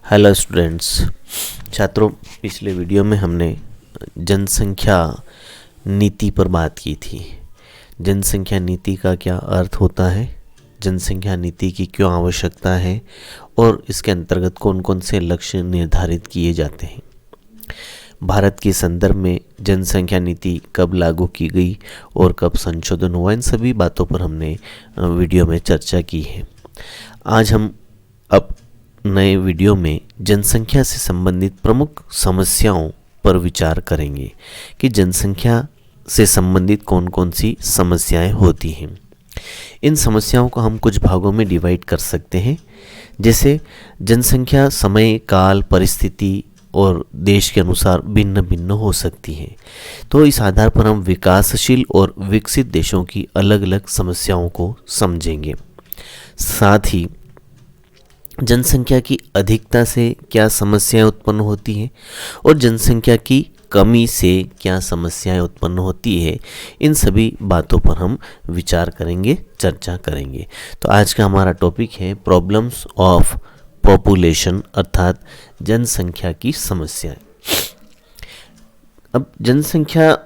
Hello students. छात्रों, पिछले video में हमने जनसंख्या नीति पर बात की थी। जनसंख्या नीति का क्या अर्थ होता है, जनसंख्या नीति की क्यों आवश्यकता है और इसके अंतर्गत कौन कौन से लक्ष्य निर्धारित किए जाते हैं। भारत के संदर्भ में जनसंख्या नीति कब लागू की गई और कब संशोधन हुआ, इन सभी बातों पर हमने वीडियो में चर्चा की है। आज हम अब नए वीडियो में जनसंख्या से संबंधित प्रमुख समस्याओं पर विचार करेंगे कि जनसंख्या से संबंधित कौन कौन सी समस्याएं होती हैं। इन समस्याओं को हम कुछ भागों में डिवाइड कर सकते हैं, जैसे जनसंख्या समय, काल, परिस्थिति और देश के अनुसार भिन्न भिन्न हो सकती है। तो इस आधार पर हम विकासशील और विकसित देशों की अलग अलग समस्याओं को समझेंगे। साथ ही जनसंख्या की अधिकता से क्या समस्याएं उत्पन्न होती हैं और जनसंख्या की कमी से क्या समस्याएं उत्पन्न होती है, इन सभी बातों पर हम विचार करेंगे, चर्चा करेंगे। तो आज का हमारा टॉपिक है प्रॉब्लम्स ऑफ पॉपुलेशन, अर्थात जनसंख्या की समस्याएं। अब जनसंख्या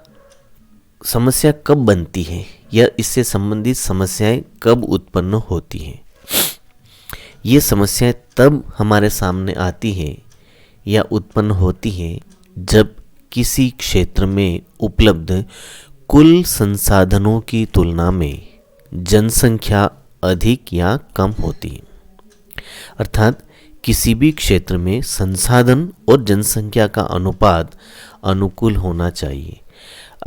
समस्या कब बनती है या इससे संबंधित समस्याएं कब उत्पन्न होती हैं। ये समस्याएं तब हमारे सामने आती हैं या उत्पन्न होती हैं जब किसी क्षेत्र में उपलब्ध कुल संसाधनों की तुलना में जनसंख्या अधिक या कम होती है। अर्थात किसी भी क्षेत्र में संसाधन और जनसंख्या का अनुपात अनुकूल होना चाहिए।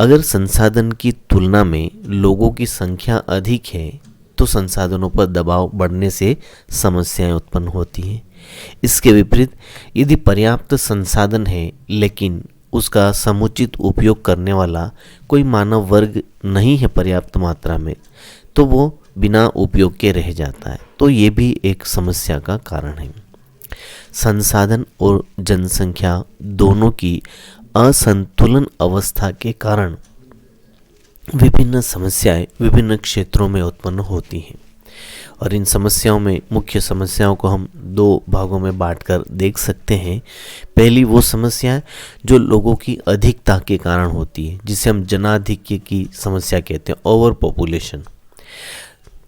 अगर संसाधन की तुलना में लोगों की संख्या अधिक है तो संसाधनों पर दबाव बढ़ने से समस्याएं उत्पन्न होती हैं। इसके विपरीत यदि पर्याप्त संसाधन है लेकिन उसका समुचित उपयोग करने वाला कोई मानव वर्ग नहीं है पर्याप्त मात्रा में, तो वो बिना उपयोग के रह जाता है। तो ये भी एक समस्या का कारण है। संसाधन और जनसंख्या दोनों की असंतुलन अवस्था के कारण विभिन्न समस्याएं विभिन्न क्षेत्रों में उत्पन्न होती हैं और इन समस्याओं में मुख्य समस्याओं को हम दो भागों में बांटकर देख सकते हैं। पहली वो समस्या है जो लोगों की अधिकता के कारण होती है, जिसे हम जनाधिक्य की समस्या कहते हैं, ओवर पॉपुलेशन।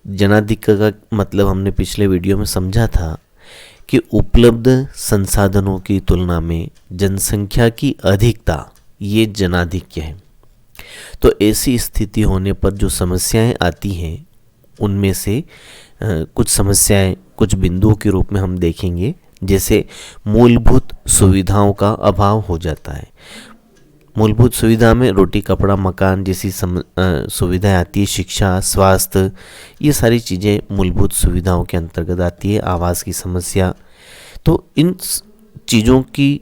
जनाधिक्य का मतलब हमने पिछले वीडियो में समझा था कि उपलब्ध संसाधनों की तुलना में जनसंख्या की अधिकता, ये जनाधिक्य है। तो ऐसी स्थिति होने पर जो समस्याएं आती हैं उनमें से कुछ समस्याएं कुछ बिंदुओं के रूप में हम देखेंगे, जैसे मूलभूत सुविधाओं का अभाव हो जाता है। मूलभूत सुविधा में रोटी, कपड़ा, मकान जैसी सुविधाएं आती है। शिक्षा, स्वास्थ्य, ये सारी चीज़ें मूलभूत सुविधाओं के अंतर्गत आती है। आवास की समस्या, तो इन चीज़ों की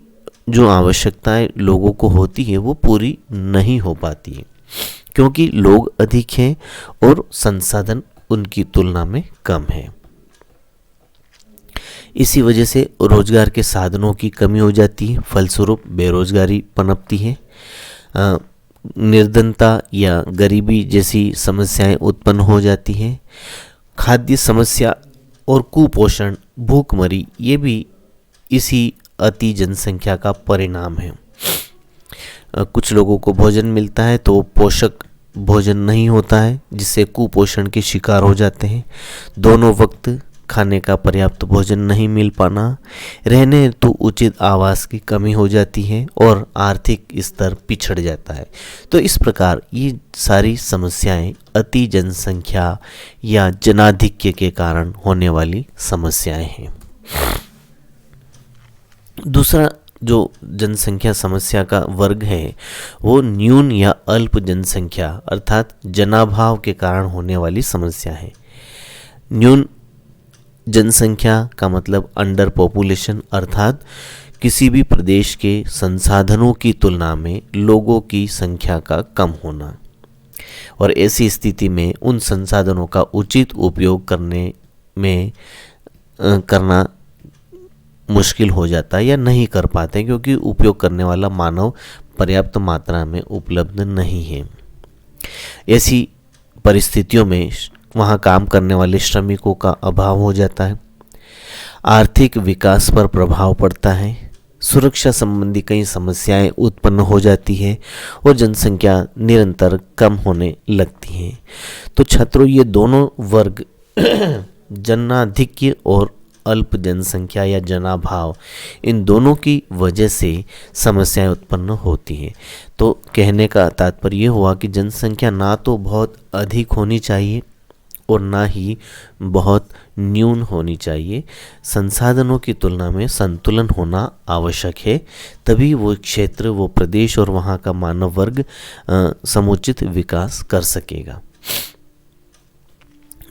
जो आवश्यकताएं लोगों को होती है वो पूरी नहीं हो पाती है क्योंकि लोग अधिक हैं और संसाधन उनकी तुलना में कम है। इसी वजह से रोजगार के साधनों की कमी हो जाती है, फलस्वरूप बेरोजगारी पनपती है। निर्धनता या गरीबी जैसी समस्याएं उत्पन्न हो जाती हैं। खाद्य समस्या और कुपोषण, भूखमरी, ये भी इसी अति जनसंख्या का परिणाम है। कुछ लोगों को भोजन मिलता है तो पोषक भोजन नहीं होता है, जिससे कुपोषण के शिकार हो जाते हैं। दोनों वक्त खाने का पर्याप्त भोजन नहीं मिल पाना, रहने हेतु उचित आवास की कमी हो जाती है और आर्थिक स्तर पिछड़ जाता है। तो इस प्रकार ये सारी समस्याएं अति जनसंख्या या जनाधिक्य के कारण होने वाली समस्याएं हैं। दूसरा जो जनसंख्या समस्या का वर्ग है वो न्यून या अल्प जनसंख्या अर्थात जनाभाव के कारण होने वाली समस्या है। न्यून जनसंख्या का मतलब अंडर पॉपुलेशन, अर्थात किसी भी प्रदेश के संसाधनों की तुलना में लोगों की संख्या का कम होना, और ऐसी स्थिति में उन संसाधनों का उचित उपयोग करना मुश्किल हो जाता है या नहीं कर पाते क्योंकि उपयोग करने वाला मानव पर्याप्त मात्रा में उपलब्ध नहीं है। ऐसी परिस्थितियों में वहाँ काम करने वाले श्रमिकों का अभाव हो जाता है। आर्थिक विकास पर प्रभाव पड़ता है, सुरक्षा संबंधी कई समस्याएं उत्पन्न हो जाती है और जनसंख्या निरंतर कम होने लगती है। तो छात्रों, ये दोनों वर्ग जनाधिक्य और अल्प जनसंख्या या जनाभाव, इन दोनों की वजह से समस्याएं उत्पन्न होती हैं। तो कहने का तात्पर्य ये हुआ कि जनसंख्या ना तो बहुत अधिक होनी चाहिए और ना ही बहुत न्यून होनी चाहिए। संसाधनों की तुलना में संतुलन होना आवश्यक है, तभी वो क्षेत्र, वो प्रदेश और वहाँ का मानव वर्ग समुचित विकास कर सकेगा।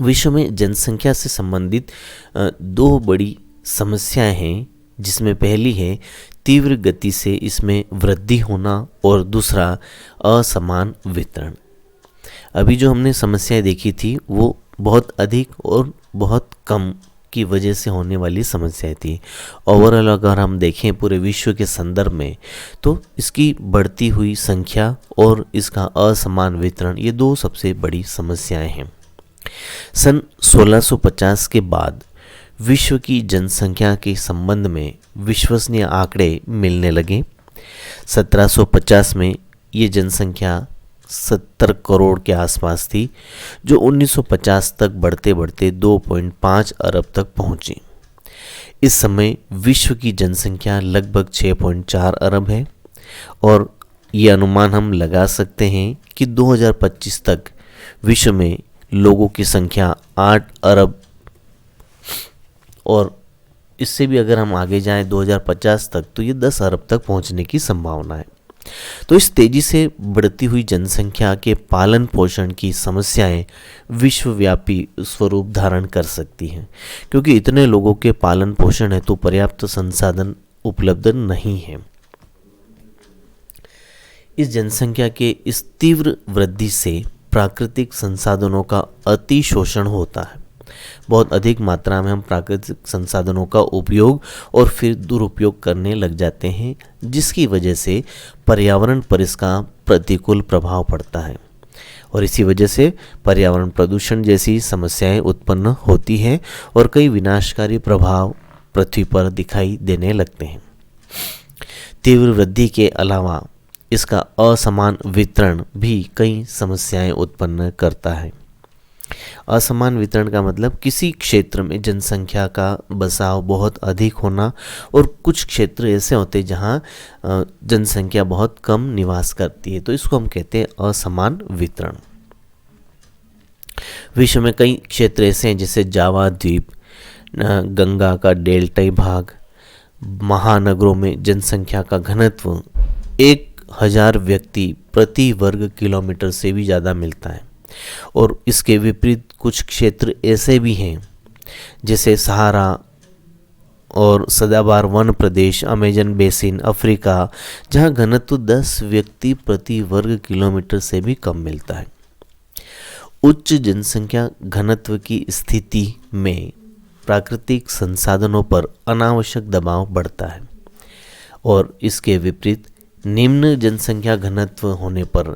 विश्व में जनसंख्या से संबंधित दो बड़ी समस्याएं हैं, जिसमें पहली है तीव्र गति से इसमें वृद्धि होना और दूसरा असमान वितरण। अभी जो हमने समस्याएं देखी थी वो बहुत अधिक और बहुत कम की वजह से होने वाली समस्याएं थी। ओवरऑल अगर हम देखें पूरे विश्व के संदर्भ में, तो इसकी बढ़ती हुई संख्या और इसका असमान वितरण, ये दो सबसे बड़ी समस्याएं हैं। सन 1650 के बाद विश्व की जनसंख्या के संबंध में विश्वसनीय आंकड़े मिलने लगे। 1750 में ये जनसंख्या 70 करोड़ के आसपास थी, जो 1950 तक बढ़ते बढ़ते 2.5 अरब तक पहुंची। इस समय विश्व की जनसंख्या लगभग 6.4 अरब है और ये अनुमान हम लगा सकते हैं कि 2025 तक विश्व में लोगों की संख्या 8 अरब, और इससे भी अगर हम आगे जाएं 2050 तक, तो ये 10 अरब तक पहुंचने की संभावना है। तो इस तेजी से बढ़ती हुई जनसंख्या के पालन पोषण की समस्याएं विश्वव्यापी स्वरूप धारण कर सकती हैं, क्योंकि इतने लोगों के पालन पोषण हेतु पर्याप्त संसाधन उपलब्ध नहीं है। इस जनसंख्या के इस तीव्र वृद्धि से प्राकृतिक संसाधनों का अतिशोषण होता है। बहुत अधिक मात्रा में हम प्राकृतिक संसाधनों का उपयोग और फिर दुरुपयोग करने लग जाते हैं, जिसकी वजह से पर्यावरण पर इसका प्रतिकूल प्रभाव पड़ता है और इसी वजह से पर्यावरण प्रदूषण जैसी समस्याएं उत्पन्न होती हैं और कई विनाशकारी प्रभाव पृथ्वी पर दिखाई देने लगते हैं। तीव्र वृद्धि के अलावा इसका असमान वितरण भी कई समस्याएं उत्पन्न करता है। असमान वितरण का मतलब किसी क्षेत्र में जनसंख्या का बसाव बहुत अधिक होना और कुछ क्षेत्र ऐसे होते हैं जहाँ जनसंख्या बहुत कम निवास करती है, तो इसको हम कहते हैं असमान वितरण। विश्व में कई क्षेत्र ऐसे हैं जैसे जावा द्वीप, गंगा का डेल्टाई भाग, महानगरों में जनसंख्या का घनत्व 1000 व्यक्ति प्रति वर्ग किलोमीटर से भी ज़्यादा मिलता है, और इसके विपरीत कुछ क्षेत्र ऐसे भी हैं जैसे सहारा और सदाबहार वन प्रदेश, अमेजन बेसिन, अफ्रीका, जहां घनत्व 10 व्यक्ति प्रति वर्ग किलोमीटर से भी कम मिलता है। उच्च जनसंख्या घनत्व की स्थिति में प्राकृतिक संसाधनों पर अनावश्यक दबाव बढ़ता है और इसके विपरीत निम्न जनसंख्या घनत्व होने पर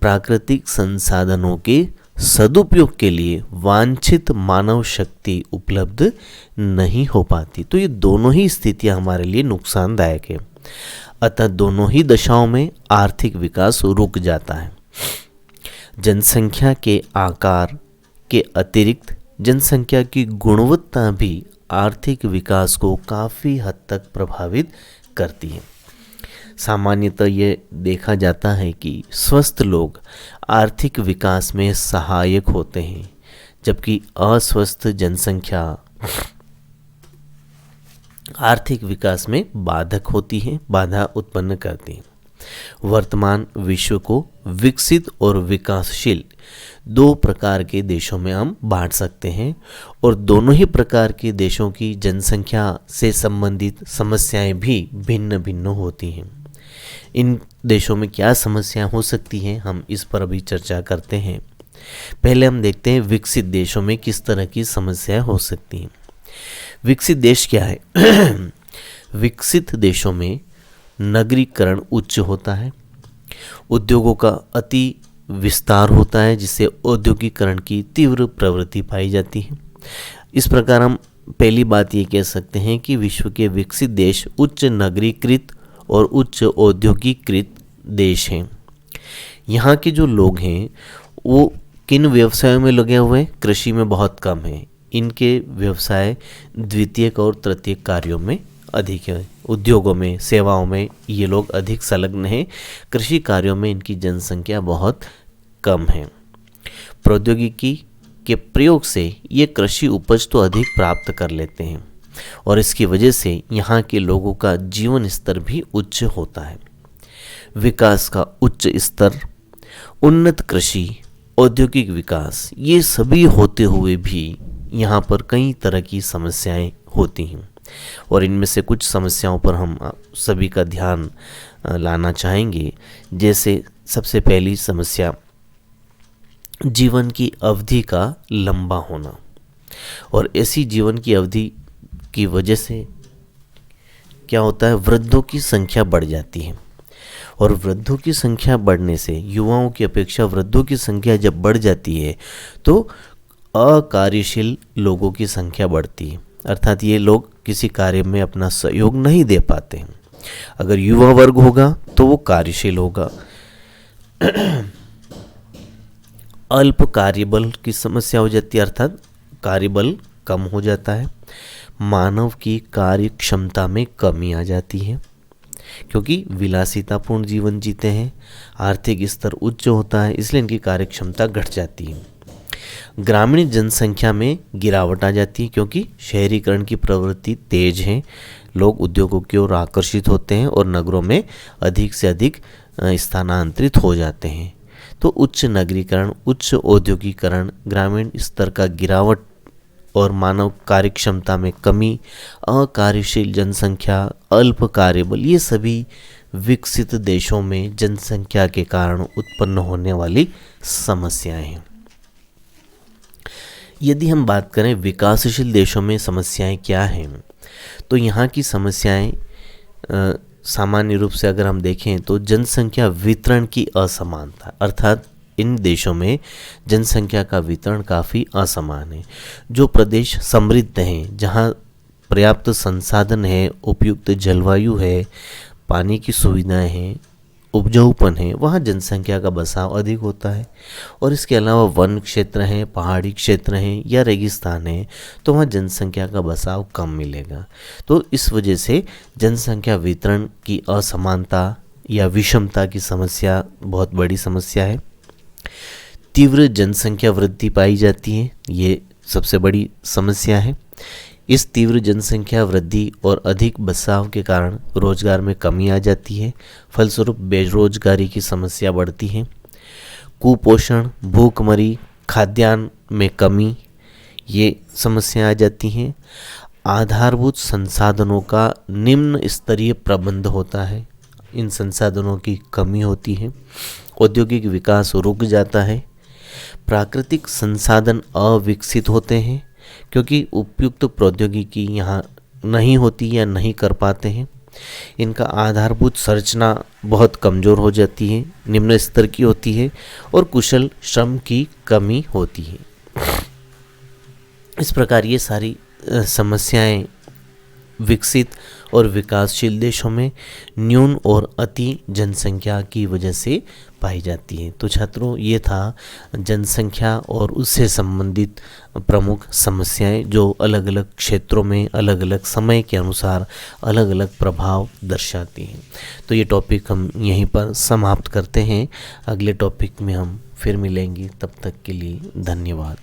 प्राकृतिक संसाधनों के सदुपयोग के लिए वांछित मानव शक्ति उपलब्ध नहीं हो पाती। तो ये दोनों ही स्थितियां हमारे लिए नुकसानदायक है। अतः दोनों ही दशाओं में आर्थिक विकास रुक जाता है। जनसंख्या के आकार के अतिरिक्त जनसंख्या की गुणवत्ता भी आर्थिक विकास को काफ़ी हद तक प्रभावित करती है। सामान्यतः ये देखा जाता है कि स्वस्थ लोग आर्थिक विकास में सहायक होते हैं, जबकि अस्वस्थ जनसंख्या आर्थिक विकास में बाधक होती है, बाधा उत्पन्न करती है। वर्तमान विश्व को विकसित और विकासशील दो प्रकार के देशों में हम बांट सकते हैं और दोनों ही प्रकार के देशों की जनसंख्या से संबंधित समस्याएं भी भिन्न भिन्न होती हैं। इन देशों में क्या समस्याएं हो सकती हैं, हम इस पर अभी चर्चा करते हैं। पहले हम देखते हैं विकसित देशों में किस तरह की समस्याएं हो सकती हैं। विकसित देश क्या है? विकसित देशों में नगरीकरण उच्च होता है, उद्योगों का अति विस्तार होता है, जिससे औद्योगिकरण की तीव्र प्रवृत्ति पाई जाती है। इस प्रकार हम पहली बात ये कह सकते हैं कि विश्व के विकसित देश उच्च नगरीकृत और उच्च औद्योगिकीकृत देश हैं। यहाँ के जो लोग हैं वो किन व्यवसायों में लगे हुए हैं? कृषि में बहुत कम है। इनके व्यवसाय द्वितीयक और तृतीयक कार्यों में अधिक है। उद्योगों में, सेवाओं में ये लोग अधिक संलग्न हैं। कृषि कार्यों में इनकी जनसंख्या बहुत कम है। प्रौद्योगिकी के प्रयोग से ये कृषि उपज तो अधिक प्राप्त कर लेते हैं और इसकी वजह से यहाँ के लोगों का जीवन स्तर भी उच्च होता है। विकास का उच्च स्तर, उन्नत कृषि, औद्योगिक विकास, ये सभी होते हुए भी यहाँ पर कई तरह की समस्याएं होती हैं और इनमें से कुछ समस्याओं पर हम सभी का ध्यान लाना चाहेंगे। जैसे सबसे पहली समस्या जीवन की अवधि का लंबा होना, और ऐसी जीवन की अवधि की वजह से क्या होता है, वृद्धों की संख्या बढ़ जाती है और वृद्धों की संख्या बढ़ने से युवाओं की अपेक्षा वृद्धों की संख्या जब बढ़ जाती है तो अकार्यशील लोगों की संख्या बढ़ती है, अर्थात ये लोग किसी कार्य में अपना सहयोग नहीं दे पाते हैं। अगर युवा वर्ग होगा तो वो कार्यशील होगा। अल्प कार्यबल की समस्या हो जाती है, अर्थात कार्यबल कम हो जाता है। मानव की कार्य क्षमता में कमी आ जाती है क्योंकि विलासितापूर्ण जीवन जीते हैं, आर्थिक स्तर उच्च होता है, इसलिए इनकी कार्य क्षमता घट जाती है। ग्रामीण जनसंख्या में गिरावट आ जाती है क्योंकि शहरीकरण की प्रवृत्ति तेज है, लोग उद्योगों की ओर आकर्षित होते हैं और नगरों में अधिक से अधिक स्थानांतरित हो जाते हैं। तो उच्च नगरीकरण, उच्च औद्योगिकरण, ग्रामीण स्तर का गिरावट और मानव कार्यक्षमता में कमी, अकार्यशील जनसंख्या, अल्प कार्यबल, ये सभी विकसित देशों में जनसंख्या के कारण उत्पन्न होने वाली समस्याएं हैं। यदि हम बात करें विकासशील देशों में समस्याएं क्या हैं, तो यहाँ की समस्याएं सामान्य रूप से अगर हम देखें तो जनसंख्या वितरण की असमानता, अर्थात इन देशों में जनसंख्या का वितरण काफ़ी असमान है। जो प्रदेश समृद्ध हैं, जहाँ पर्याप्त संसाधन है, उपयुक्त जलवायु है, पानी की सुविधाएं हैं, उपजाऊपन है, वहाँ जनसंख्या का बसाव अधिक होता है। और इसके अलावा वन क्षेत्र हैं, पहाड़ी क्षेत्र हैं या रेगिस्तान है, तो वहाँ जनसंख्या का बसाव कम मिलेगा। तो इस वजह से जनसंख्या वितरण की असमानता या विषमता की समस्या बहुत बड़ी समस्या है। तीव्र जनसंख्या वृद्धि पाई जाती है, ये सबसे बड़ी समस्या है। इस तीव्र जनसंख्या वृद्धि और अधिक बसाव के कारण रोजगार में कमी आ जाती है, फलस्वरूप बेरोजगारी की समस्या बढ़ती है। कुपोषण, भूखमरी, खाद्यान्न में कमी, ये समस्या आ जाती हैं। आधारभूत संसाधनों का निम्न स्तरीय प्रबंध होता है, इन संसाधनों की कमी होती है। औद्योगिक विकास रुक जाता है। प्राकृतिक संसाधन अविकसित होते हैं क्योंकि उपयुक्त प्रौद्योगिकी यहाँ नहीं होती या नहीं कर पाते हैं। इनका आधारभूत संरचना बहुत कमज़ोर हो जाती है, निम्न स्तर की होती है और कुशल श्रम की कमी होती है। इस प्रकार ये सारी समस्याएं विकसित और विकासशील देशों में न्यून और अति जनसंख्या की वजह से पाई जाती है। तो छात्रों, ये था जनसंख्या और उससे संबंधित प्रमुख समस्याएं जो अलग अलग क्षेत्रों में अलग अलग समय के अनुसार अलग अलग प्रभाव दर्शाती हैं। तो ये टॉपिक हम यहीं पर समाप्त करते हैं। अगले टॉपिक में हम फिर मिलेंगे, तब तक के लिए धन्यवाद।